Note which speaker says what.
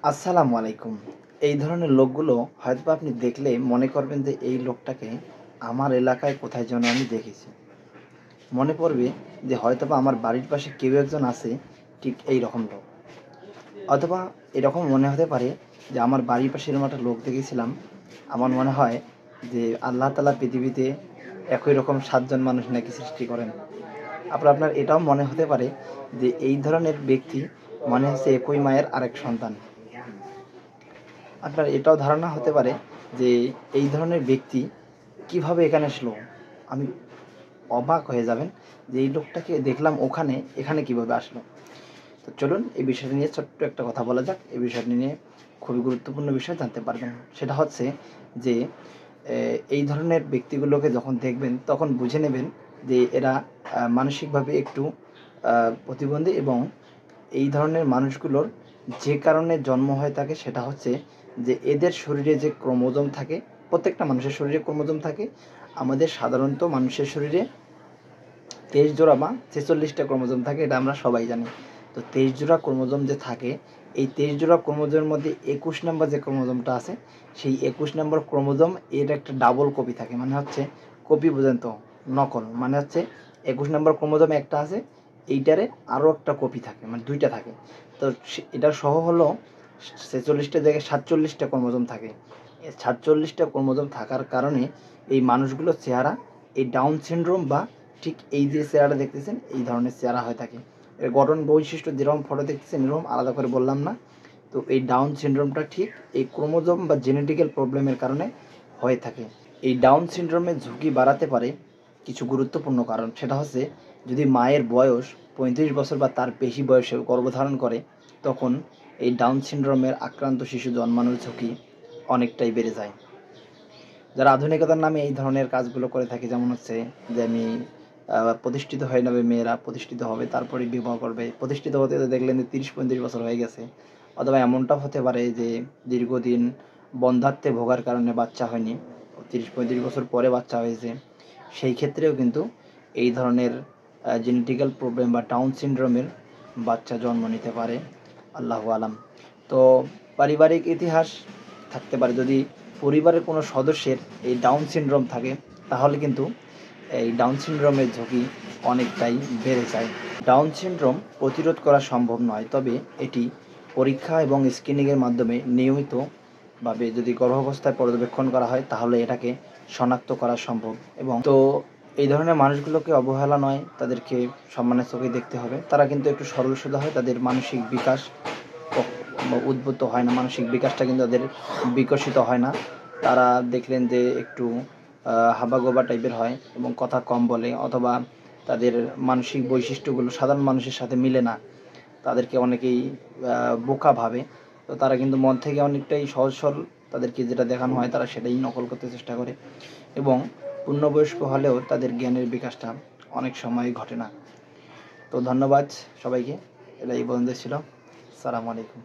Speaker 1: আসসালামু আলাইকুম। এই ধরনের লোকগুলো হয়তোবা আপনি দেখলে মনে করবেন যে এই লোকটাকে আমার এলাকায় কোথায় যেন আমি দেখেছি। মনে পড়বে যে হয়তোবা আমার বাড়ির পাশে কেউ একজন আছে ঠিক এই রকম লোক। অথবা এরকম মনে হতে পারে যে আমার বাড়ির পাশে এরকম একটা লোক দেখেছিলাম। আমার মনে হয় যে আল্লাহ তাআলা পৃথিবীতে একই রকম ৭ জন মানুষ নাকি সৃষ্টি করেন। আবার আপনার এটাও মনে হতে পারে যে এই ধরনের ব্যক্তি মনে হচ্ছে একই মায়ের আরেক সন্তান। আপনার এটাও ধারণা হতে পারে যে এই ধরনের ব্যক্তি কিভাবে এখানে আসলো। আমি অবাক হয়ে যাবেন যে এই লোকটাকে দেখলাম ওখানে, এখানে কিভাবে আসলো। তো চলুন এই বিষয়টা নিয়ে ছোট্ট একটা কথা বলা যাক। এই বিষয়টি নিয়ে খুবই গুরুত্বপূর্ণ বিষয় জানতে পারবেন। সেটা হচ্ছে যে এই ধরনের ব্যক্তিগুলোকে যখন দেখবেন তখন বুঝে নেবেন যে এরা মানসিকভাবে একটু প্রতিবন্ধী, এবং এই ধরনের মানুষগুলোর যে কারণে জন্ম হয়ে থাকে সেটা হচ্ছে যে এদের শরীরে যে ক্রোমোজোম থাকে, প্রত্যেকটা মানুষের শরীরে ক্রোমোজোম থাকে। আমাদের সাধারণত মানুষের শরীরে 23 জোড়া বা 46টা ক্রোমোজোম থাকে, এটা আমরা সবাই জানি। তো 23 জোড়া ক্রোমোজোম যে থাকে, এই 23 জোড়া ক্রোমোজোমের মধ্যে 21 নম্বর যে ক্রোমোজোমটা আছে, সেই 21 নম্বর ক্রোমোজোম এর একটা ডাবল কপি থাকে। মানে হচ্ছে কপি বোঝেন তো, নকল। মানে হচ্ছে 21 নম্বর ক্রোমোজোম একটা আছে, এইটারে আরও একটা কপি থাকে, মানে দুইটা থাকে। তো এটা সহ হলো 46টা জায়গায় 47টা ক্রোমোজোম থাকে। এই 47টা ক্রোমোজোম থাকার কারণে এই মানুষগুলোর চেহারা এই ডাউন সিনড্রোম বা ঠিক এই যে চেহারাটা দেখতেছেন এই ধরনের চেহারা হয়ে থাকে। এর গঠন বৈশিষ্ট্য যেরকম ফটো দেখতেছেন এরকম, আলাদা করে বললাম না। তো এই ডাউন সিনড্রোমটা ঠিক এই ক্রোমোজোম বা জেনেটিক্যাল প্রবলেমের কারণে হয়ে থাকে। এই ডাউন সিনড্রোমের ঝুঁকি বাড়াতে পারে কিছু গুরুত্বপূর্ণ কারণ। সেটা হচ্ছে যদি মায়ের বয়স 35 বছর বা তার বেশি বয়সে গর্ভধারণ করে, তখন এই ডাউন সিনড্রোমের আক্রান্ত শিশু জন্মানোর ঝুঁকি অনেকটাই বেড়ে যায়। যারা আধুনিকতার নামে এই ধরনের কাজগুলো করে থাকে, যেমন হচ্ছে যে আমি প্রতিষ্ঠিত হয়ে নেবে, মেয়েরা প্রতিষ্ঠিত হবে তারপরে বিবাহ করবে, প্রতিষ্ঠিত হতে হতে দেখলেন যে 30-35 বছর হয়ে গেছে। অথবা এমনটাও হতে পারে যে দীর্ঘদিন বন্ধ্যাত্বে ভোগার কারণে বাচ্চা হয়নি, 30-35 বছর পরে বাচ্চা হয়েছে। সেই ক্ষেত্রেও কিন্তু এই ধরনের জেনেটিক্যাল প্রবলেম বা ডাউন সিনড্রোমের বাচ্চা জন্ম নিতে পারে, আল্লাহু আলাম। তো পারিবারিক ইতিহাস থাকতে পারে। যদি পরিবারের কোনো সদস্যের এই ডাউন সিনড্রোম থাকে, তাহলে কিন্তু এই ডাউন সিনড্রোমের ঝুঁকি অনেকটাই বেড়ে যায়। ডাউন সিনড্রোম প্রতিরোধ করা সম্ভব নয়, তবে এটি পরীক্ষা এবং স্ক্রিনিংয়ের মাধ্যমে নিয়মিতভাবে যদি গর্ভাবস্থায় পর্যবেক্ষণ করা হয় তাহলে এটাকে শনাক্ত করা সম্ভব। এবং তো এই ধরনের মানুষগুলোকে অবহেলা নয়, তাদেরকে সম্মানের চোখে দেখতে হবে। তারা কিন্তু একটু সরল সোজা হয়, তাদের মানসিক বিকাশ উদ্বুদ্ধ হয় না, মানসিক বিকাশটা কিন্তু তাদের বিকশিত হয় না। তারা দেখলেন যে একটু হাবাগোবা টাইপের হয় এবং কথা কম বলে, অথবা তাদের মানসিক বৈশিষ্ট্যগুলো সাধারণ মানুষের সাথে মিলে না, তাদেরকে অনেকেই বোকা ভাবে। তো তারা কিন্তু মন থেকে অনেকটাই সহজ সরল, তাদেরকে যেটা দেখানো হয় তারা সেটাই নকল করতে চেষ্টা করে, এবং পূর্ণবয়স্ক হলেও তাদের জ্ঞানের বিকাশটা অনেক সময় ঘটে না। তো ধন্যবাদ সবাইকে, এটা এই পর্যন্ত ছিল। আসসালামু আলাইকুম।